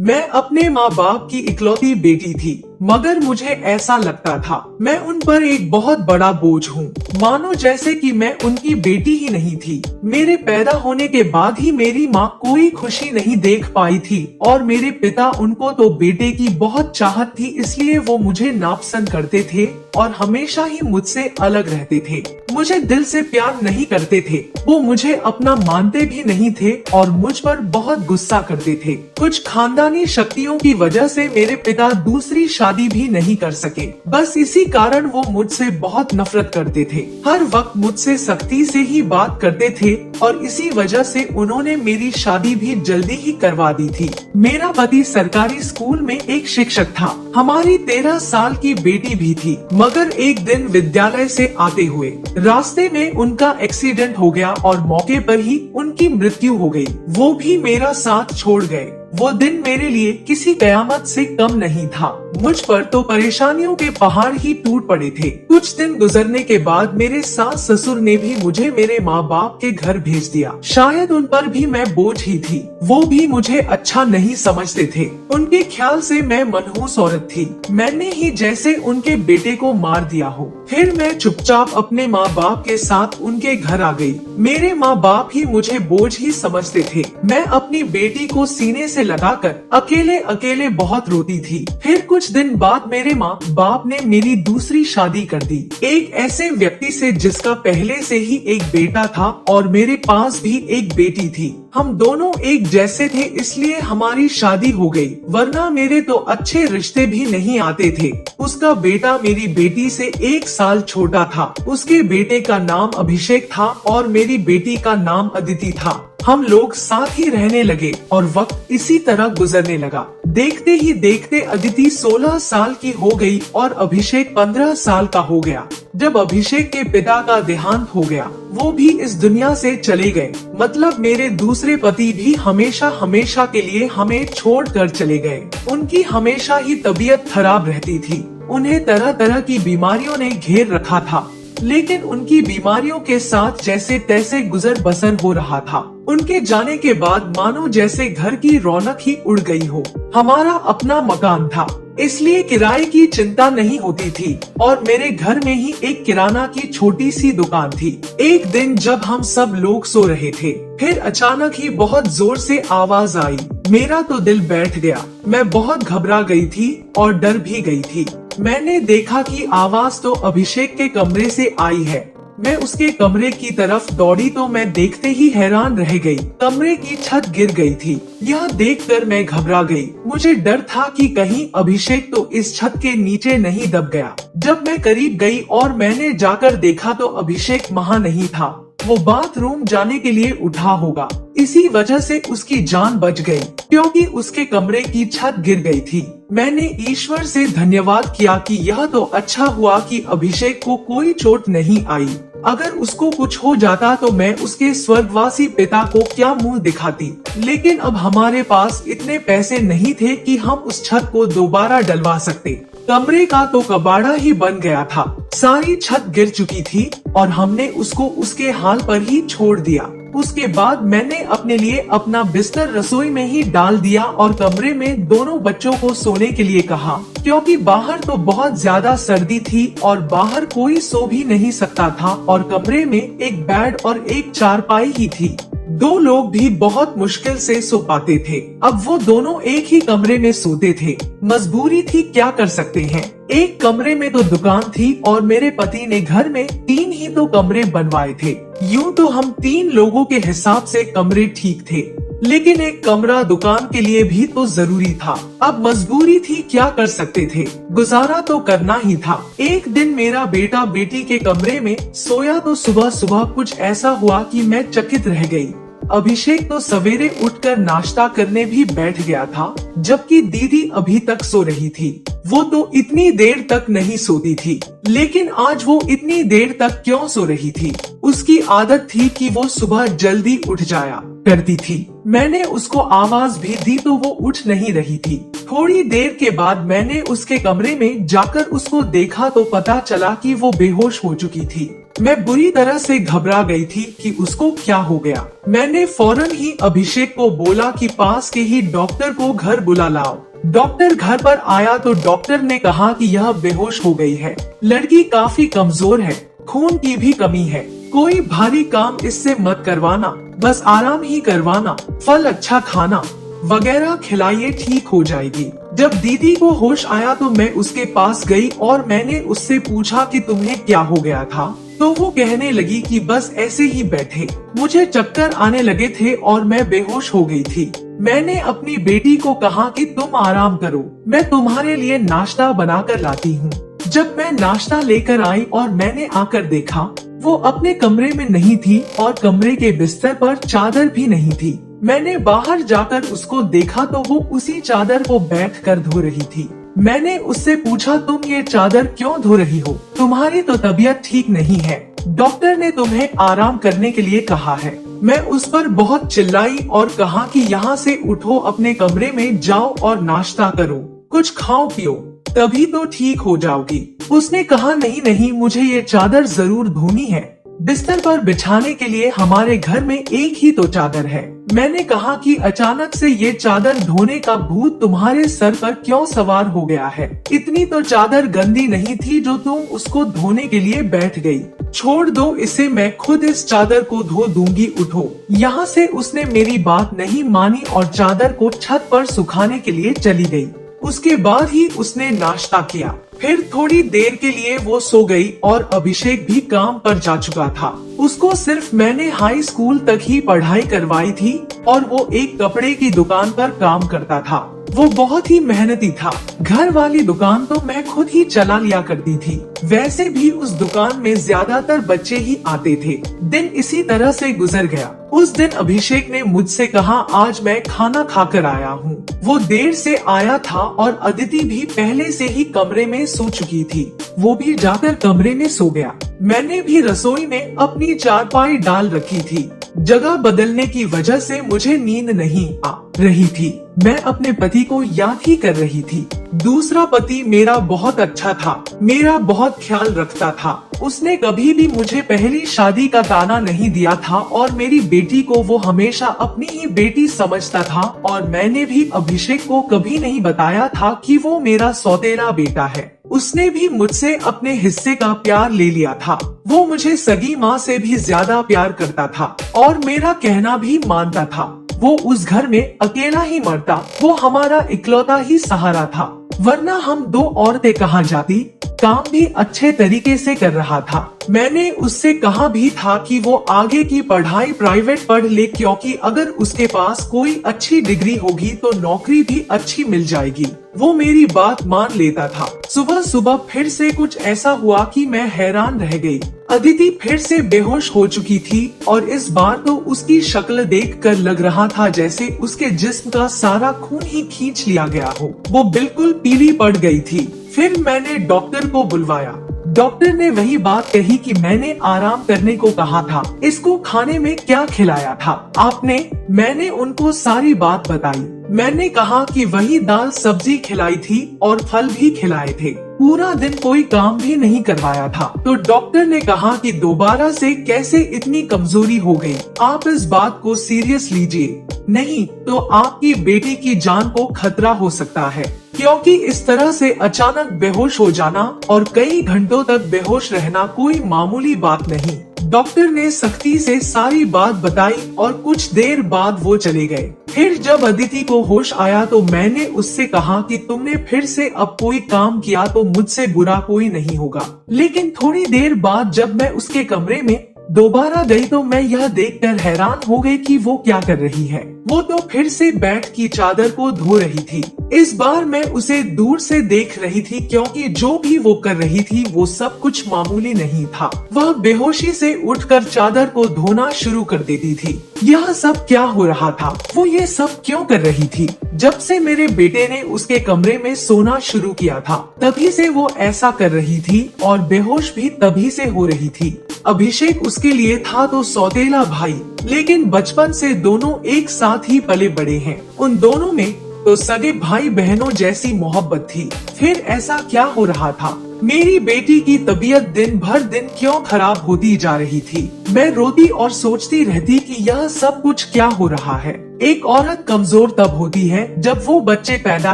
मैं अपने माँ बाप की इकलौती बेटी थी, मगर मुझे ऐसा लगता था मैं उन पर एक बहुत बड़ा बोझ हूँ। मानो जैसे कि मैं उनकी बेटी ही नहीं थी। मेरे पैदा होने के बाद ही मेरी माँ कोई खुशी नहीं देख पाई थी और मेरे पिता उनको तो बेटे की बहुत चाहत थी, इसलिए वो मुझे नापसंद करते थे और हमेशा ही मुझसे अलग रहते थे। मुझे दिल से प्यार नहीं करते थे। वो मुझे अपना मानते भी नहीं थे और मुझ पर बहुत गुस्सा करते थे। कुछ खानदानी शक्तियों की वजह से मेरे पिता दूसरी शादी भी नहीं कर सके। बस इसी कारण वो मुझसे बहुत नफरत करते थे। हर वक्त मुझसे सख्ती से ही बात करते थे और इसी वजह से उन्होंने मेरी शादी भी जल्दी ही करवा दी थी। मेरा पति सरकारी स्कूल में एक शिक्षक था। हमारी 13 साल की बेटी भी थी, मगर एक दिन विद्यालय से आते हुए रास्ते में उनका एक्सीडेंट हो गया और मौके पर ही उनकी मृत्यु हो गई। वो भी मेरा साथ छोड़ गए। वो दिन मेरे लिए किसी कयामत से कम नहीं था। मुझ पर तो परेशानियों के पहाड़ ही टूट पड़े थे। कुछ दिन गुजरने के बाद मेरे सास ससुर ने भी मुझे मेरे माँ बाप के घर भेज दिया। शायद उन पर भी मैं बोझ ही थी। वो भी मुझे अच्छा नहीं समझते थे। उनके ख्याल से मैं मनहूस औरत थी। मैंने ही जैसे उनके बेटे को मार दिया हो। फिर मैं चुपचाप अपने माँ बाप के साथ उनके घर आ गई। मेरे माँ बाप ही मुझे बोझ ही समझते थे। मैं अपनी बेटी को सीने से लगाकर अकेले अकेले बहुत रोती थी। फिर कुछ दिन बाद मेरे माँ बाप ने मेरी दूसरी शादी कर दी, एक ऐसे व्यक्ति से जिसका पहले से ही एक बेटा था और मेरे पास भी एक बेटी थी। हम दोनों एक जैसे थे, इसलिए हमारी शादी हो गई, वरना मेरे तो अच्छे रिश्ते भी नहीं आते थे। उसका बेटा मेरी बेटी से 1 साल छोटा था। उसके बेटे का नाम अभिषेक था और मेरी बेटी का नाम अदिति था। हम लोग साथ ही रहने लगे और वक्त इसी तरह गुजरने लगा। देखते ही देखते अदिति 16 साल की हो गई और अभिषेक 15 साल का हो गया। जब अभिषेक के पिता का देहांत हो गया, वो भी इस दुनिया से चले गए। मतलब मेरे दूसरे पति भी हमेशा हमेशा के लिए हमें छोड़कर चले गए। उनकी हमेशा ही तबीयत खराब रहती थी। उन्हें तरह तरह की बीमारियों ने घेर रखा था, लेकिन उनकी बीमारियों के साथ जैसे तैसे गुजर बसर हो रहा था। उनके जाने के बाद मानो जैसे घर की रौनक ही उड़ गई हो। हमारा अपना मकान था, इसलिए किराए की चिंता नहीं होती थी और मेरे घर में ही एक किराना की छोटी सी दुकान थी। एक दिन जब हम सब लोग सो रहे थे, फिर अचानक ही बहुत जोर से आवाज आई। मेरा तो दिल बैठ गया। मैं बहुत घबरा गई थी और डर भी गई थी। मैंने देखा कि आवाज तो अभिषेक के कमरे से आई है। मैं उसके कमरे की तरफ दौड़ी तो मैं देखते ही हैरान रह गई। कमरे की छत गिर गई थी। यह देखकर मैं घबरा गई। मुझे डर था कि कहीं अभिषेक तो इस छत के नीचे नहीं दब गया। जब मैं करीब गई और मैंने जाकर देखा तो अभिषेक वहाँ नहीं था। वो बाथरूम जाने के लिए उठा होगा, इसी वजह से उसकी जान बच गई, क्योंकि उसके कमरे की छत गिर गई थी। मैंने ईश्वर से धन्यवाद किया कि यह तो अच्छा हुआ कि अभिषेक को कोई चोट नहीं आई। अगर उसको कुछ हो जाता तो मैं उसके स्वर्गवासी पिता को क्या मुंह दिखाती। लेकिन अब हमारे पास इतने पैसे नहीं थे कि हम उस छत को दोबारा डलवा सकते। कमरे का तो कबाड़ा ही बन गया था। सारी छत गिर चुकी थी और हमने उसको उसके हाल पर ही छोड़ दिया। उसके बाद मैंने अपने लिए अपना बिस्तर रसोई में ही डाल दिया और कमरे में दोनों बच्चों को सोने के लिए कहा, क्योंकि बाहर तो बहुत ज्यादा सर्दी थी और बाहर कोई सो भी नहीं सकता था और कमरे में एक बेड और एक चारपाई ही थी। 2 लोग भी बहुत मुश्किल से सो पाते थे। अब वो दोनों एक ही कमरे में सोते थे। मजबूरी थी, क्या कर सकते हैं। एक कमरे में तो दुकान थी और मेरे पति ने घर में 3 ही तो कमरे बनवाए थे। यूँ तो हम 3 लोगों के हिसाब से कमरे ठीक थे, लेकिन एक कमरा दुकान के लिए भी तो जरूरी था। अब मजबूरी थी, क्या कर सकते थे। गुजारा तो करना ही था। एक दिन मेरा बेटा बेटी के कमरे में सोया तो सुबह सुबह कुछ ऐसा हुआ कि मैं चकित रह गई। अभिषेक तो सवेरे उठकर नाश्ता करने भी बैठ गया था, जबकि दीदी अभी तक सो रही थी। वो तो इतनी देर तक नहीं सोती थी, लेकिन आज वो इतनी देर तक क्यों सो रही थी। उसकी आदत थी कि वो सुबह जल्दी उठ जाया करती थी। मैंने उसको आवाज भी दी तो वो उठ नहीं रही थी। थोड़ी देर के बाद मैंने उसके कमरे में जाकर उसको देखा तो पता चला कि वो बेहोश हो चुकी थी। मैं बुरी तरह से घबरा गई थी कि उसको क्या हो गया। मैंने फौरन ही अभिषेक को बोला कि पास के ही डॉक्टर को घर बुला लाओ। डॉक्टर घर पर आया तो डॉक्टर ने कहा कि यह बेहोश हो गई है। लड़की काफी कमजोर है, खून की भी कमी है। कोई भारी काम इससे मत करवाना, बस आराम ही करवाना, फल अच्छा खाना वगैरह खिलाइए, ठीक हो जाएगी। जब दीदी को होश आया तो मैं उसके पास गई और मैंने उससे पूछा कि तुम्हें क्या हो गया था। तो वो कहने लगी कि बस ऐसे ही बैठे, मुझे चक्कर आने लगे थे और मैं बेहोश हो गई थी। मैंने अपनी बेटी को कहा कि तुम आराम करो, मैं तुम्हारे लिए नाश्ता बनाकर लाती हूँ। जब मैं नाश्ता लेकर आई और मैंने आकर देखा, वो अपने कमरे में नहीं थी और कमरे के बिस्तर पर चादर भी नहीं थी। मैंने बाहर जाकर उसको देखा तो वो उसी चादर को बैठकर धो रही थी। मैंने उससे पूछा, तुम ये चादर क्यों धो रही हो? तुम्हारी तो तबीयत ठीक नहीं है, डॉक्टर ने तुम्हें आराम करने के लिए कहा है। मैं उस पर बहुत चिल्लाई और कहा कि यहाँ से उठो, अपने कमरे में जाओ और नाश्ता करो, कुछ खाओ पियो, तभी तो ठीक हो जाओगी। उसने कहा, नहीं नहीं, मुझे ये चादर जरूर धोनी है। बिस्तर पर बिछाने के लिए हमारे घर में एक ही तो चादर है। मैंने कहा कि अचानक से ये चादर धोने का भूत तुम्हारे सर पर क्यों सवार हो गया है? इतनी तो चादर गंदी नहीं थी जो तुम उसको धोने के लिए बैठ गई। छोड़ दो इसे, मैं खुद इस चादर को धो दूंगी, उठो यहाँ से। उसने मेरी बात नहीं मानी और चादर को छत पर सुखाने के लिए चली गई। उसके बाद ही उसने नाश्ता किया। फिर थोड़ी देर के लिए वो सो गई और अभिषेक भी काम पर जा चुका था। उसको सिर्फ मैंने हाई स्कूल तक ही पढ़ाई करवाई थी और वो एक कपड़े की दुकान पर काम करता था। वो बहुत ही मेहनती था। घर वाली दुकान तो मैं खुद ही चला लिया करती थी। वैसे भी उस दुकान में ज्यादातर बच्चे ही आते थे। दिन इसी तरह से गुजर गया। उस दिन अभिषेक ने मुझसे कहा, आज मैं खाना खाकर आया हूँ। वो देर से आया था और अदिति भी पहले से ही कमरे में सो चुकी थी। वो भी जाकर कमरे में सो गया। मैंने भी रसोई में अपनी चारपाई डाल रखी थी। जगह बदलने की वजह से मुझे नींद नहीं आ रही थी। मैं अपने पति को याद ही कर रही थी। दूसरा पति मेरा बहुत अच्छा था, मेरा बहुत ख्याल रखता था। उसने कभी भी मुझे पहली शादी का ताना नहीं दिया था और मेरी बेटी को वो हमेशा अपनी ही बेटी समझता था। और मैंने भी अभिषेक को कभी नहीं बताया था कि वो मेरा सौतेला बेटा है। उसने भी मुझसे अपने हिस्से का प्यार ले लिया था। वो मुझे सगी माँ से भी ज्यादा प्यार करता था और मेरा कहना भी मानता था। वो उस घर में अकेला ही मरता, वो हमारा इकलौता ही सहारा था, वरना हम दो औरतें कहाँ जाती। काम भी अच्छे तरीके से कर रहा था। मैंने उससे कहा भी था कि वो आगे की पढ़ाई प्राइवेट पढ़ ले, क्योंकि अगर उसके पास कोई अच्छी डिग्री होगी तो नौकरी भी अच्छी मिल जाएगी। वो मेरी बात मान लेता था। सुबह सुबह फिर से कुछ ऐसा हुआ कि मैं हैरान रह गई। अदिति फिर से बेहोश हो चुकी थी और इस बार तो उसकी शक्ल देखकर लग रहा था जैसे उसके जिस्म का सारा खून ही खींच लिया गया हो। वो बिल्कुल पीली पड़ गई थी। फिर मैंने डॉक्टर को बुलवाया। डॉक्टर ने वही बात कही कि मैंने आराम करने को कहा था। इसको खाने में क्या खिलाया था आपने? मैंने उनको सारी बात बताई। मैंने कहा कि वही दाल सब्जी खिलाई थी और फल भी खिलाए थे। पूरा दिन कोई काम भी नहीं करवाया था। तो डॉक्टर ने कहा कि दोबारा से कैसे इतनी कमजोरी हो गई? आप इस बात को सीरियस लीजिए, नहीं तो आपकी बेटी की जान को खतरा हो सकता है, क्योंकि इस तरह से अचानक बेहोश हो जाना और कई घंटों तक बेहोश रहना कोई मामूली बात नहीं। डॉक्टर ने सख्ती से सारी बात बताई और कुछ देर बाद वो चले गए। फिर जब अदिति को होश आया तो मैंने उससे कहा कि तुमने फिर से अब कोई काम किया तो मुझसे बुरा कोई नहीं होगा। लेकिन थोड़ी देर बाद जब मैं उसके कमरे में दोबारा गई तो मैं यह देखकर हैरान हो गई कि वो क्या कर रही है। वो तो फिर से बेड की चादर को धो रही थी। इस बार मैं उसे दूर से देख रही थी, क्योंकि जो भी वो कर रही थी वो सब कुछ मामूली नहीं था। वह बेहोशी से उठकर चादर को धोना शुरू कर देती थी। यह सब क्या हो रहा था? वो ये सब क्यों कर रही थी? जब से मेरे बेटे ने उसके कमरे में सोना शुरू किया था तभी से वो ऐसा कर रही थी और बेहोश भी तभी से हो रही थी। अभिषेक उसके लिए था तो सौतेला भाई, लेकिन बचपन से दोनों एक साथ ही पले बड़े हैं। उन दोनों में तो सगे भाई बहनों जैसी मोहब्बत थी। फिर ऐसा क्या हो रहा था? मेरी बेटी की तबीयत दिन भर दिन क्यों खराब होती जा रही थी। मैं रोती और सोचती रहती कि यह सब कुछ क्या हो रहा है। एक औरत कमजोर तब होती है जब वो बच्चे पैदा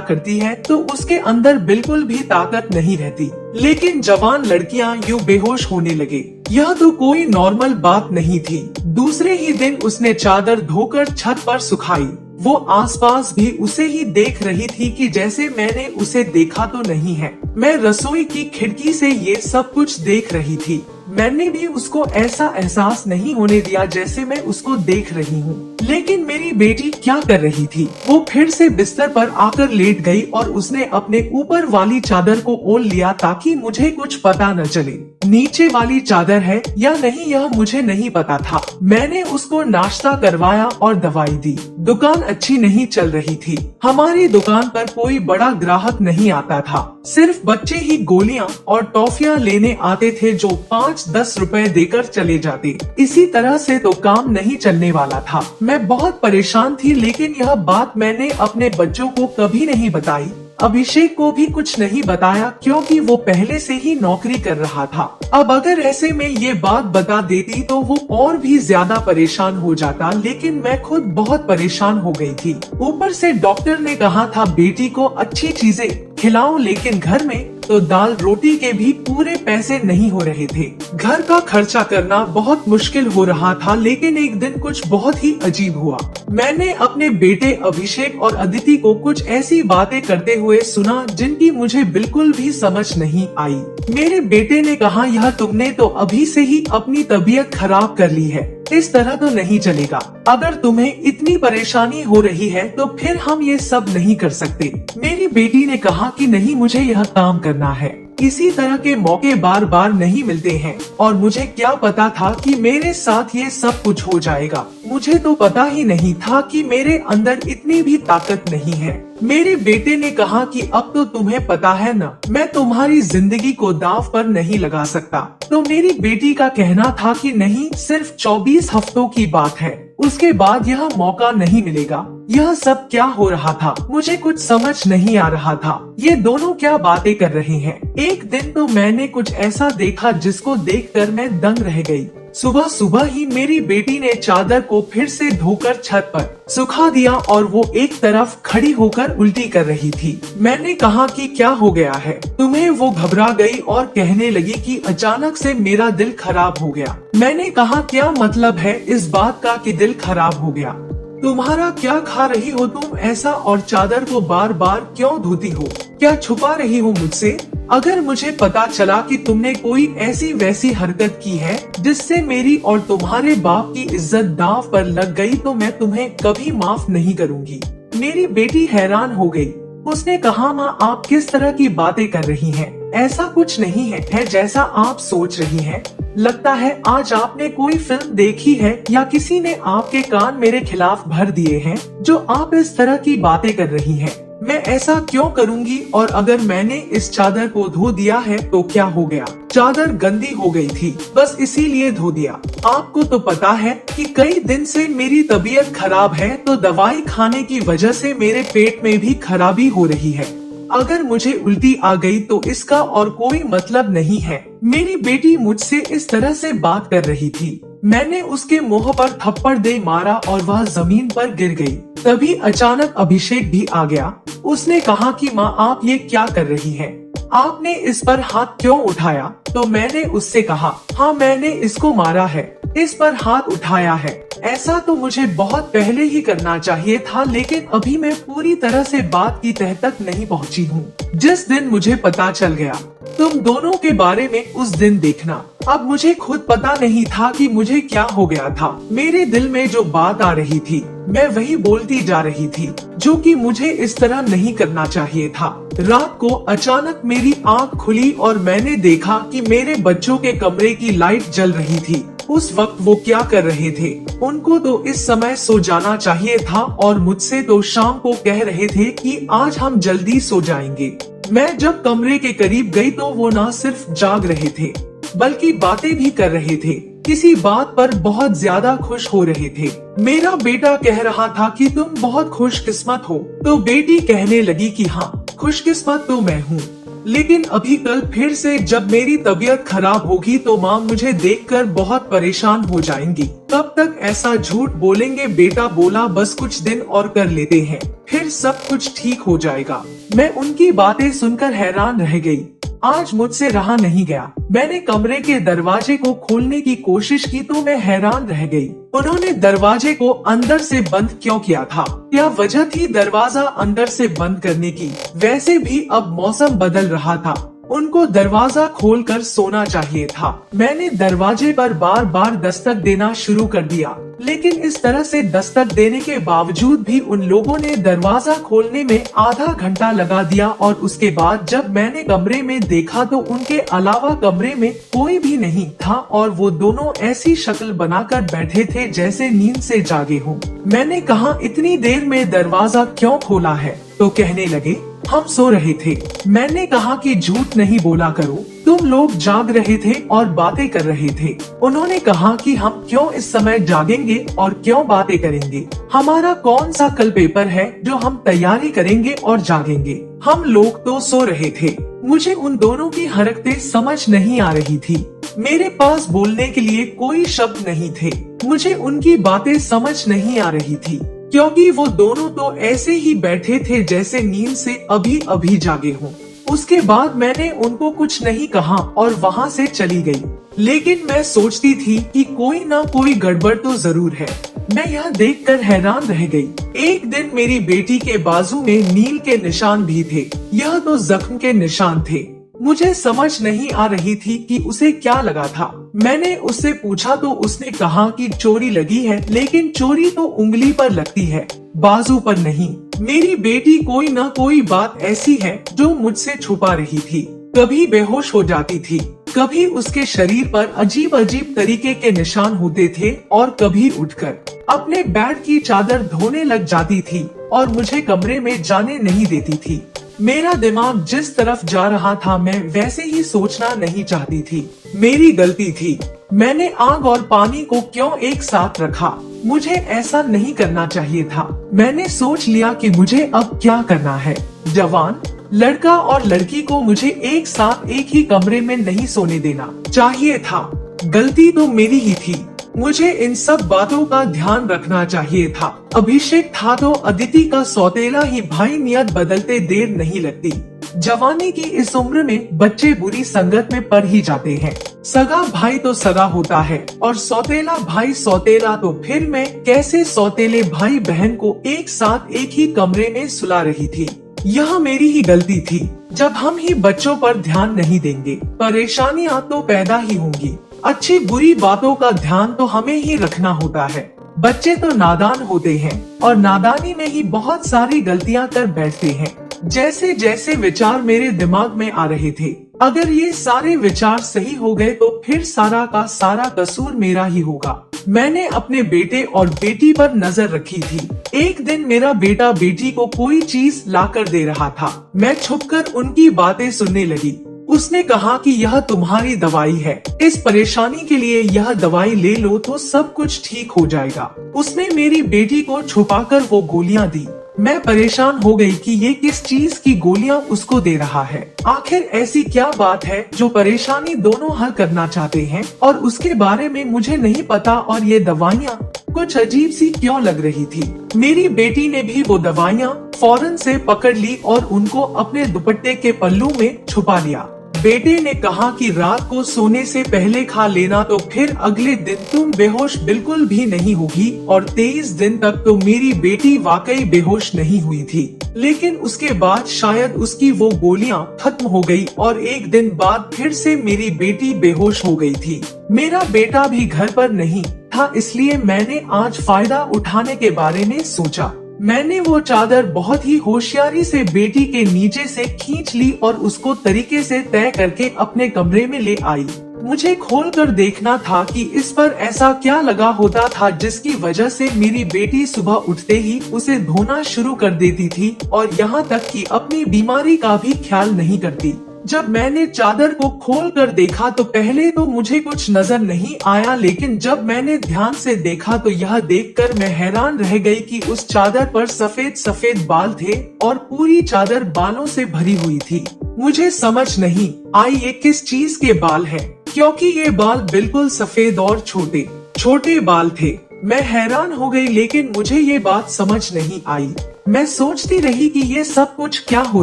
करती है तो उसके अंदर बिल्कुल भी ताकत नहीं रहती, लेकिन जवान लड़कियां यूं बेहोश होने लगे। यह तो कोई नॉर्मल बात नहीं थी। दूसरे ही दिन उसने चादर धोकर छत पर सुखाई। वो आसपास भी उसे ही देख रही थी कि जैसे मैंने उसे देखा तो नहीं है। मैं रसोई की खिड़की से ये सब कुछ देख रही थी। मैंने भी उसको ऐसा एहसास नहीं होने दिया जैसे मैं उसको देख रही हूँ। लेकिन मेरी बेटी क्या कर रही थी? वो फिर से बिस्तर पर आकर लेट गई और उसने अपने ऊपर वाली चादर को ओढ़ लिया ताकि मुझे कुछ पता न चले। नीचे वाली चादर है या नहीं यह मुझे नहीं पता था। मैंने उसको नाश्ता करवाया और दवाई दी। दुकान अच्छी नहीं चल रही थी। हमारी दुकान पर कोई बड़ा ग्राहक नहीं आता था। सिर्फ बच्चे ही गोलियां और टॉफियां लेने आते थे जो 5-10 रुपए देकर चले जाते। इसी तरह से तो काम नहीं चलने वाला था। मैं बहुत परेशान थी, लेकिन यह बात मैंने अपने बच्चों को कभी नहीं बताई। अभिषेक को भी कुछ नहीं बताया क्योंकि वो पहले से ही नौकरी कर रहा था। अब अगर ऐसे में ये बात बता देती तो वो और भी ज्यादा परेशान हो जाता, लेकिन मैं खुद बहुत परेशान हो गई थी। ऊपर से डॉक्टर ने कहा था बेटी को अच्छी चीजें खिलाओ, लेकिन घर में तो दाल रोटी के भी पूरे पैसे नहीं हो रहे थे। घर का खर्चा करना बहुत मुश्किल हो रहा था। लेकिन एक दिन कुछ बहुत ही अजीब हुआ। मैंने अपने बेटे अभिषेक और अदिति को कुछ ऐसी बातें करते हुए सुना जिनकी मुझे बिल्कुल भी समझ नहीं आई। मेरे बेटे ने कहा, यह तुमने तो अभी से ही अपनी तबीयत खराब कर ली है, इस तरह तो नहीं चलेगा। अगर तुम्हें इतनी परेशानी हो रही है तो फिर हम ये सब नहीं कर सकते। मेरी बेटी ने कहा कि नहीं, मुझे यह काम करना है। इसी तरह के मौके बार बार नहीं मिलते हैं और मुझे क्या पता था कि मेरे साथ ये सब कुछ हो जाएगा। मुझे तो पता ही नहीं था कि मेरे अंदर इतनी भी ताकत नहीं है। मेरे बेटे ने कहा कि अब तो तुम्हें पता है न, मैं तुम्हारी जिंदगी को दांव पर नहीं लगा सकता। तो मेरी बेटी का कहना था कि नहीं, सिर्फ 24 हफ्तों की बात है, उसके बाद यह मौका नहीं मिलेगा। यह सब क्या हो रहा था? मुझे कुछ समझ नहीं आ रहा था। ये दोनों क्या बातें कर रहे हैं? एक दिन तो मैंने कुछ ऐसा देखा जिसको देखकर मैं दंग रह गई। सुबह सुबह ही मेरी बेटी ने चादर को फिर से धोकर छत पर सुखा दिया और वो एक तरफ खड़ी होकर उल्टी कर रही थी। मैंने कहा कि क्या हो गया है तुम्हें? वो घबरा गई और कहने लगी कि अचानक से मेरा दिल खराब हो गया। मैंने कहा, क्या मतलब है इस बात का कि दिल खराब हो गया? तुम्हारा क्या खा रही हो तुम ऐसा, और चादर को बार बार क्यों धोती हो? क्या छुपा रही हो मुझसे? अगर मुझे पता चला कि तुमने कोई ऐसी वैसी हरकत की है जिससे मेरी और तुम्हारे बाप की इज्जत दांव पर लग गई तो मैं तुम्हें कभी माफ नहीं करूंगी। मेरी बेटी हैरान हो गई। उसने कहा, माँ आप किस तरह की बातें कर रही हैं? ऐसा कुछ नहीं है जैसा आप सोच रही हैं। लगता है आज आपने कोई फिल्म देखी है या किसी ने आपके कान मेरे खिलाफ भर दिए हैं जो आप इस तरह की बातें कर रही हैं। मैं ऐसा क्यों करूंगी? और अगर मैंने इस चादर को धो दिया है तो क्या हो गया? चादर गंदी हो गई थी, बस इसीलिए धो दिया। आपको तो पता है कि कई दिन से मेरी तबीयत खराब है, तो दवाई खाने की वजह से मेरे पेट में भी खराबी हो रही है। अगर मुझे उल्टी आ गई तो इसका और कोई मतलब नहीं है। मेरी बेटी मुझसे इस तरह से बात कर रही थी। मैंने उसके मुंह पर थप्पड़ दे मारा और वह जमीन पर गिर गई। तभी अचानक अभिषेक भी आ गया। उसने कहा कि माँ आप ये क्या कर रही हैं? आपने इस पर हाथ क्यों उठाया? तो मैंने उससे कहा, हाँ मैंने इसको मारा है, इस पर हाथ उठाया है। ऐसा तो मुझे बहुत पहले ही करना चाहिए था, लेकिन अभी मैं पूरी तरह से बात की तह तक नहीं पहुंची हूँ। जिस दिन मुझे पता चल गया, तुम दोनों के बारे में उस दिन देखना। अब मुझे खुद पता नहीं था कि मुझे क्या हो गया था। मेरे दिल में जो बात आ रही थी मैं वही बोलती जा रही थी, जो कि मुझे इस तरह नहीं करना चाहिए था। रात को अचानक मेरी आंख खुली और मैंने देखा कि मेरे बच्चों के कमरे की लाइट जल रही थी। उस वक्त वो क्या कर रहे थे? उनको तो इस समय सो जाना चाहिए था और मुझसे तो शाम को कह रहे थे कि आज हम जल्दी सो जाएंगे। मैं जब कमरे के करीब गई तो वो न सिर्फ जाग रहे थे बल्कि बातें भी कर रहे थे। किसी बात पर बहुत ज्यादा खुश हो रहे थे। मेरा बेटा कह रहा था कि तुम बहुत खुशकिस्मत हो, तो बेटी कहने लगी कि हाँ खुशकिस्मत तो मैं हूँ। लेकिन अभी कल फिर से जब मेरी तबीयत खराब होगी तो माँ मुझे देखकर बहुत परेशान हो जाएंगी। कब तक ऐसा झूठ बोलेंगे? बेटा बोला बस कुछ दिन और कर लेते हैं, फिर सब कुछ ठीक हो जाएगा। मैं उनकी बातें सुनकर हैरान रह गई। आज मुझसे रहा नहीं गया। मैंने कमरे के दरवाजे को खोलने की कोशिश की तो मैं हैरान रह गई। उन्होंने दरवाजे को अंदर से बंद क्यों किया था? क्या वजह थी दरवाजा अंदर से बंद करने की? वैसे भी अब मौसम बदल रहा था, उनको दरवाजा खोलकर सोना चाहिए था। मैंने दरवाजे पर बार बार दस्तक देना शुरू कर दिया, लेकिन इस तरह से दस्तक देने के बावजूद भी उन लोगों ने दरवाजा खोलने में आधा घंटा लगा दिया। और उसके बाद जब मैंने कमरे में देखा तो उनके अलावा कमरे में कोई भी नहीं था और वो दोनों ऐसी शक्ल बनाकर बैठे थे जैसे नींद से जागे हों। मैंने कहा इतनी देर में दरवाजा क्यों खोला है? तो कहने लगे हम सो रहे थे। मैंने कहा कि झूठ नहीं बोला करो, तुम लोग जाग रहे थे और बातें कर रहे थे। उन्होंने कहा कि हम क्यों इस समय जागेंगे और क्यों बातें करेंगे? हमारा कौन सा कल पेपर है जो हम तैयारी करेंगे और जागेंगे? हम लोग तो सो रहे थे। मुझे उन दोनों की हरकतें समझ नहीं आ रही थी। मेरे पास बोलने के लिए कोई शब्द नहीं थे। मुझे उनकी बातें समझ नहीं आ रही थी, क्योंकि वो दोनों तो ऐसे ही बैठे थे जैसे नींद से अभी अभी जागे हों। उसके बाद मैंने उनको कुछ नहीं कहा और वहाँ से चली गई। लेकिन मैं सोचती थी कि कोई ना कोई गड़बड़ तो जरूर है। मैं यह देखकर हैरान रह गई। एक दिन मेरी बेटी के बाजू में नील के निशान भी थे। यह तो जख्म के निशान थे। मुझे समझ नहीं आ रही थी कि उसे क्या लगा था। मैंने उससे पूछा तो उसने कहा कि चोरी लगी है, लेकिन चोरी तो उंगली पर लगती है, बाजू पर नहीं। मेरी बेटी कोई न कोई बात ऐसी है जो मुझसे छुपा रही थी। कभी बेहोश हो जाती थी, कभी उसके शरीर पर अजीब अजीब तरीके के निशान होते थे और कभी उठकर अपने बेड की चादर धोने लग जाती थी और मुझे कमरे में जाने नहीं देती थी। मेरा दिमाग जिस तरफ जा रहा था मैं वैसे ही सोचना नहीं चाहती थी। मेरी गलती थी। मैंने आग और पानी को क्यों एक साथ रखा? मुझे ऐसा नहीं करना चाहिए था। मैंने सोच लिया कि मुझे अब क्या करना है। जवान लड़का और लड़की को मुझे एक साथ एक ही कमरे में नहीं सोने देना चाहिए था। गलती तो मेरी ही थी। मुझे इन सब बातों का ध्यान रखना चाहिए था। अभिषेक था तो अदिति का सौतेला ही भाई, नियत बदलते देर नहीं लगती। जवानी की इस उम्र में बच्चे बुरी संगत में पड़ ही जाते हैं। सगा भाई तो सगा होता है और सौतेला भाई सौतेला, तो फिर मैं कैसे सौतेले भाई बहन को एक साथ एक ही कमरे में सुला रही थी? यह मेरी ही गलती थी। जब हम ही बच्चों पर ध्यान नहीं देंगे, परेशानियां तो पैदा ही होंगी। अच्छी बुरी बातों का ध्यान तो हमें ही रखना होता है। बच्चे तो नादान होते हैं और नादानी में ही बहुत सारी गलतियां कर बैठते हैं। जैसे जैसे विचार मेरे दिमाग में आ रहे थे, अगर ये सारे विचार सही हो गए तो फिर सारा का सारा कसूर मेरा ही होगा। मैंने अपने बेटे और बेटी पर नजर रखी थी। एक दिन मेरा बेटा बेटी को कोई चीज लाकर दे रहा था। मैं छुपकर उनकी बातें सुनने लगी। उसने कहा कि यह तुम्हारी दवाई है, इस परेशानी के लिए यह दवाई ले लो तो सब कुछ ठीक हो जाएगा। उसने मेरी बेटी को छुपाकर वो गोलियां दी। मैं परेशान हो गई कि ये किस चीज की गोलियां उसको दे रहा है। आखिर ऐसी क्या बात है जो परेशानी दोनों हल करना चाहते हैं और उसके बारे में मुझे नहीं पता। और ये दवाइयाँ कुछ अजीब सी क्यों लग रही थी? मेरी बेटी ने भी वो दवाइयाँ फौरन से पकड़ ली और उनको अपने दुपट्टे के पल्लू में छुपा लिया। बेटे ने कहा कि रात को सोने से पहले खा लेना तो फिर अगले दिन तुम बेहोश बिल्कुल भी नहीं होगी। और 23 दिन तक तो मेरी बेटी वाकई बेहोश नहीं हुई थी, लेकिन उसके बाद शायद उसकी वो गोलियां खत्म हो गई और एक दिन बाद फिर से मेरी बेटी बेहोश हो गई थी। मेरा बेटा भी घर पर नहीं था, इसलिए मैंने आज फायदा उठाने के बारे में सोचा। मैंने वो चादर बहुत ही होशियारी से बेटी के नीचे से खींच ली और उसको तरीके से तय करके अपने कमरे में ले आई। मुझे खोलकर देखना था कि इस पर ऐसा क्या लगा होता था जिसकी वजह से मेरी बेटी सुबह उठते ही उसे धोना शुरू कर देती थी और यहाँ तक कि अपनी बीमारी का भी ख्याल नहीं करती। जब मैंने चादर को खोल कर देखा तो पहले तो मुझे कुछ नजर नहीं आया, लेकिन जब मैंने ध्यान से देखा तो यह देखकर मैं हैरान रह गई कि उस चादर पर सफेद सफेद बाल थे और पूरी चादर बालों से भरी हुई थी। मुझे समझ नहीं आई ये किस चीज के बाल हैं, क्योंकि ये बाल बिल्कुल सफेद और छोटे छोटे बाल थे। मैं हैरान हो गई, लेकिन मुझे ये बात समझ नहीं आई। मैं सोचती रही कि ये सब कुछ क्या हो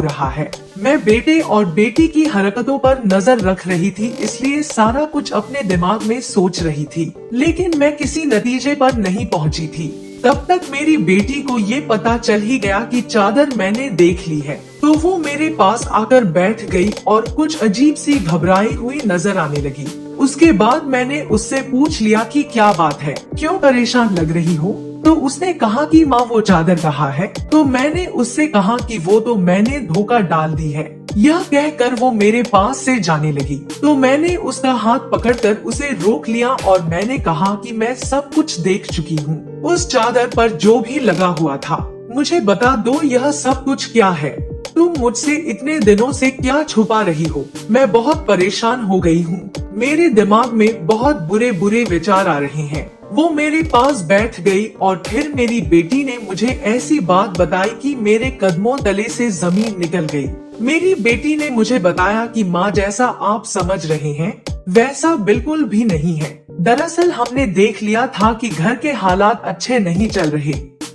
रहा है। मैं बेटे और बेटी की हरकतों पर नजर रख रही थी, इसलिए सारा कुछ अपने दिमाग में सोच रही थी, लेकिन मैं किसी नतीजे पर नहीं पहुंची थी। तब तक मेरी बेटी को ये पता चल ही गया कि चादर मैंने देख ली है, तो वो मेरे पास आकर बैठ गई और कुछ अजीब सी घबराई हुई नजर आने लगी। उसके बाद मैंने उससे पूछ लिया कि क्या बात है, क्यों परेशान लग रही हो? तो उसने कहा कि माँ वो चादर कहाँ है? तो मैंने उससे कहा कि वो तो मैंने धोखा डाल दी है। यह कहकर वो मेरे पास से जाने लगी, तो मैंने उसका हाथ पकड़कर उसे रोक लिया और मैंने कहा कि मैं सब कुछ देख चुकी हूँ। उस चादर पर जो भी लगा हुआ था, मुझे बता दो यह सब कुछ क्या है? तुम मुझसे इतने दिनों से क्या छुपा रही हो? मैं बहुत परेशान हो गई हूँ। मेरे दिमाग में बहुत बुरे बुरे विचार आ रहे हैं। वो मेरे पास बैठ गई और फिर मेरी बेटी ने मुझे ऐसी बात बताई कि मेरे कदमों तले से जमीन निकल गई। मेरी बेटी ने मुझे बताया कि माँ जैसा आप समझ रहे हैं वैसा बिल्कुल भी नहीं है। दरअसल हमने देख लिया था कि घर के हालात अच्छे नहीं चल रहे,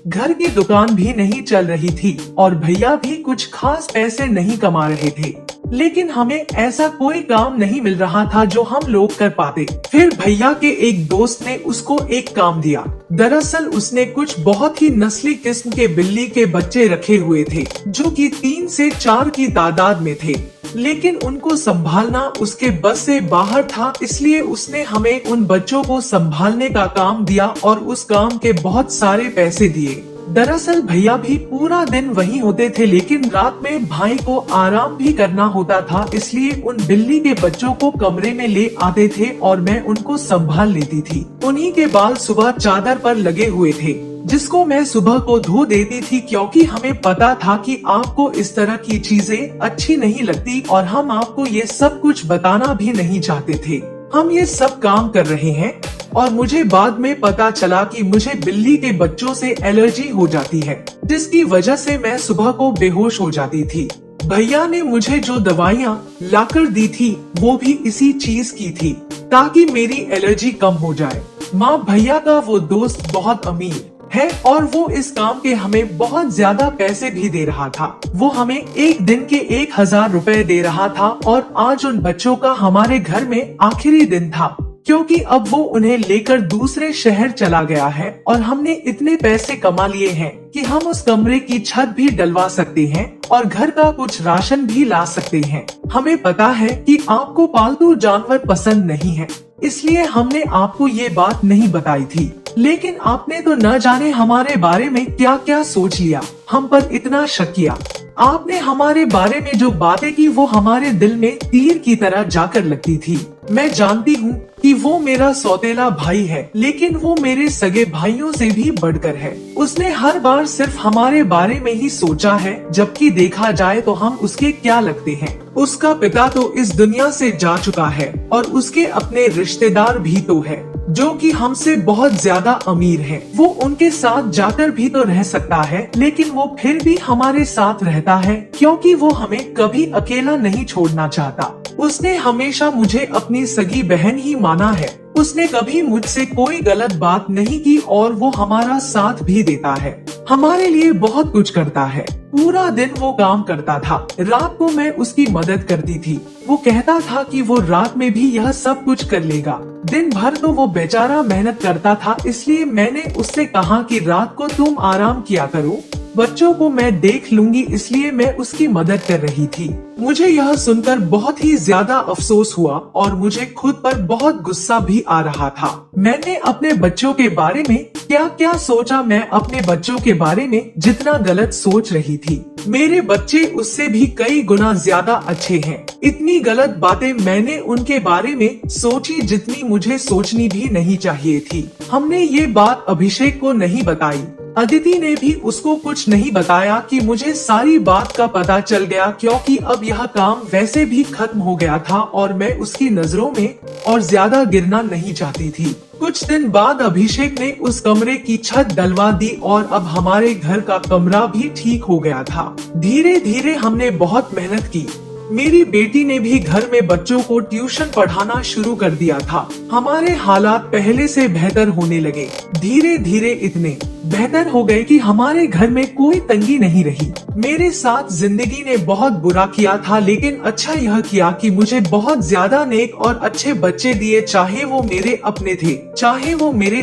घर की दुकान भी नहीं चल रही थी और भैया भी कुछ खास पैसे नहीं कमा रहे थे, लेकिन हमें ऐसा कोई काम नहीं मिल रहा था जो हम लोग कर पाते। फिर भैया के एक दोस्त ने उसको एक काम दिया। दरअसल उसने कुछ बहुत ही नस्ली किस्म के बिल्ली के बच्चे रखे हुए थे, जो कि 3 से 4 की तादाद में थे, लेकिन उनको संभालना उसके बस से बाहर था, इसलिए उसने हमें उन बच्चों को संभालने का काम दिया और उस काम के बहुत सारे पैसे दिए। दरअसल भैया भी पूरा दिन वहीं होते थे, लेकिन रात में भाई को आराम भी करना होता था, इसलिए उन बिल्ली के बच्चों को कमरे में ले आते थे और मैं उनको संभाल लेती थी। उन्हीं के बाल सुबह चादर पर लगे हुए थे, जिसको मैं सुबह को धो देती थी, क्योंकि हमें पता था कि आपको इस तरह की चीजें अच्छी नहीं लगती और हम आपको ये सब कुछ बताना भी नहीं चाहते थे। हम ये सब काम कर रहे हैं और मुझे बाद में पता चला कि मुझे बिल्ली के बच्चों से एलर्जी हो जाती है, जिसकी वजह से मैं सुबह को बेहोश हो जाती थी। भैया ने मुझे जो दवाइयाँ लाकर दी थी वो भी इसी चीज की थी, ताकि मेरी एलर्जी कम हो जाए। माँ भैया का वो दोस्त बहुत अमीर है और वो इस काम के हमें बहुत ज्यादा पैसे भी दे रहा था। वो हमें एक दिन के 1000 रुपए दे रहा था और आज उन बच्चों का हमारे घर में आखिरी दिन था, क्योंकि अब वो उन्हें लेकर दूसरे शहर चला गया है और हमने इतने पैसे कमा लिए हैं कि हम उस कमरे की छत भी डलवा सकते हैं और घर का कुछ राशन भी ला सकते हैं। हमें पता है कि आपको पालतू जानवर पसंद नहीं है, इसलिए हमने आपको ये बात नहीं बताई थी, लेकिन आपने तो न जाने हमारे बारे में क्या क्या सोच लिया, हम पर इतना शक किया। आपने हमारे बारे में जो बातें की वो हमारे दिल में तीर की तरह जाकर लगती थी। मैं जानती हूँ कि वो मेरा सौतेला भाई है, लेकिन वो मेरे सगे भाइयों से भी बढ़कर है। उसने हर बार सिर्फ हमारे बारे में ही सोचा है, जबकि देखा जाए तो हम उसके क्या लगते हैं। उसका पिता तो इस दुनिया से जा चुका है और उसके अपने रिश्तेदार भी तो है, जो कि हमसे बहुत ज्यादा अमीर हैं। वो उनके साथ जाकर भी तो रह सकता है, लेकिन वो फिर भी हमारे साथ रहता है, क्योंकि वो हमें कभी अकेला नहीं छोड़ना चाहता। उसने हमेशा मुझे अपनी सगी बहन ही माना है। उसने कभी मुझसे कोई गलत बात नहीं की और वो हमारा साथ भी देता है, हमारे लिए बहुत कुछ करता है। पूरा दिन वो काम करता था, रात को मैं उसकी मदद करती थी। वो कहता था कि वो रात में भी यह सब कुछ कर लेगा। दिन भर तो वो बेचारा मेहनत करता था, इसलिए मैंने उससे कहा कि रात को तुम आराम किया करो, बच्चों को मैं देख लूंगी, इसलिए मैं उसकी मदद कर रही थी। मुझे यह सुनकर बहुत ही ज्यादा अफसोस हुआ और मुझे खुद पर बहुत गुस्सा भी आ रहा था। मैंने अपने बच्चों के बारे में क्या क्या सोचा, मैं अपने बच्चों के बारे में जितना गलत सोच रही थी, मेरे बच्चे उससे भी कई गुना ज्यादा अच्छे हैं। इतनी गलत बातें मैंने उनके बारे में सोची जितनी मुझे सोचनी भी नहीं चाहिए थी। हमने ये बात अभिषेक को नहीं बताई। अदिति ने भी उसको कुछ नहीं बताया कि मुझे सारी बात का पता चल गया, क्योंकि अब यह काम वैसे भी खत्म हो गया था और मैं उसकी नजरों में और ज्यादा गिरना नहीं चाहती थी। कुछ दिन बाद अभिषेक ने उस कमरे की छत डलवा दी और अब हमारे घर का कमरा भी ठीक हो गया था। धीरे धीरे हमने बहुत मेहनत की मेरी बेटी ने भी घर में बच्चों को ट्यूशन पढ़ाना शुरू कर दिया था। हमारे हालात पहले से बेहतर होने लगे। धीरे धीरे इतने बेहतर हो गए कि हमारे घर में कोई तंगी नहीं रही। मेरे साथ जिंदगी ने बहुत बुरा किया था, लेकिन अच्छा यह किया कि मुझे बहुत ज्यादा नेक और अच्छे बच्चे दिए, चाहे वो मेरे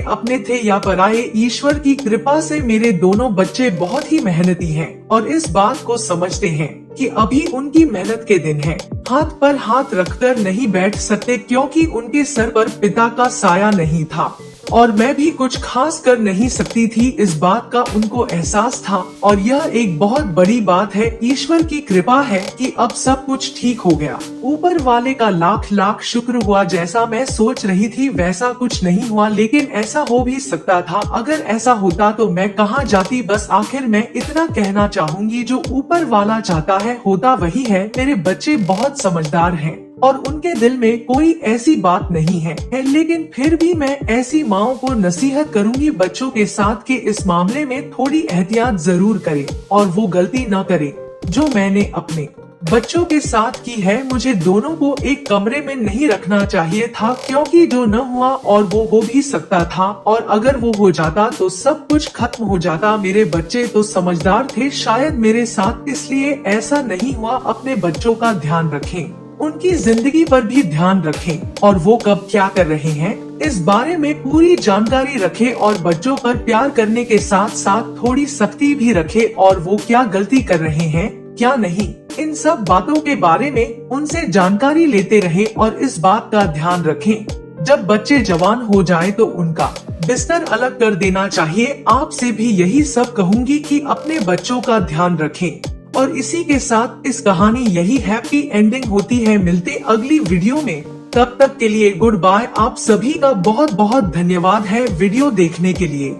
अपने थे या पराये। ईश्वर की कृपा से मेरे दोनों बच्चे बहुत ही मेहनती हैं और इस बात को समझते हैं कि अभी उनकी मेहनत के दिन हैं। हाथ पर हाथ रखकर नहीं बैठ सकते, क्योंकि उनके सर पर पिता का साया नहीं था और मैं भी कुछ खास कर नहीं सकती थी। इस बात का उनको एहसास था और यह एक बहुत बड़ी बात है। ईश्वर की कृपा है कि अब सब कुछ ठीक हो गया। ऊपर वाले का लाख लाख शुक्र हुआ। जैसा मैं सोच रही थी वैसा कुछ नहीं हुआ, लेकिन ऐसा हो भी सकता था। अगर ऐसा होता तो मैं कहाँ जाती। बस आखिर मैं इतना कहना चाहूंगी, जो ऊपर वाला चाहता है होता वही है। मेरे बच्चे बहुत समझदार हैं और उनके दिल में कोई ऐसी बात नहीं है, लेकिन फिर भी मैं ऐसी माओं को नसीहत करूंगी बच्चों के साथ कि इस मामले में थोड़ी एहतियात जरूर करें और वो गलती न करें जो मैंने अपने बच्चों के साथ की है। मुझे दोनों को एक कमरे में नहीं रखना चाहिए था, क्योंकि जो न हुआ और वो हो भी सकता था, और अगर वो हो जाता तो सब कुछ खत्म हो जाता। मेरे बच्चे तो समझदार थे शायद मेरे साथ, इसलिए ऐसा नहीं हुआ। अपने बच्चों का ध्यान रखें, उनकी जिंदगी पर भी ध्यान रखें और वो कब क्या कर रहे हैं इस बारे में पूरी जानकारी रखें और बच्चों पर प्यार करने के साथ साथ थोड़ी सख्ती भी रखें और वो क्या गलती कर रहे हैं क्या नहीं, इन सब बातों के बारे में उनसे जानकारी लेते रहें और इस बात का ध्यान रखें। जब बच्चे जवान हो जाएं तो उनका बिस्तर अलग कर देना चाहिए। आपसे भी यही सब कहूंगी कि अपने बच्चों का ध्यान रखें। और इसी के साथ इस कहानी यही हैप्पी एंडिंग होती है। मिलते अगली वीडियो में, तब तक के लिए गुड बाय। आप सभी का बहुत बहुत धन्यवाद है वीडियो देखने के लिए।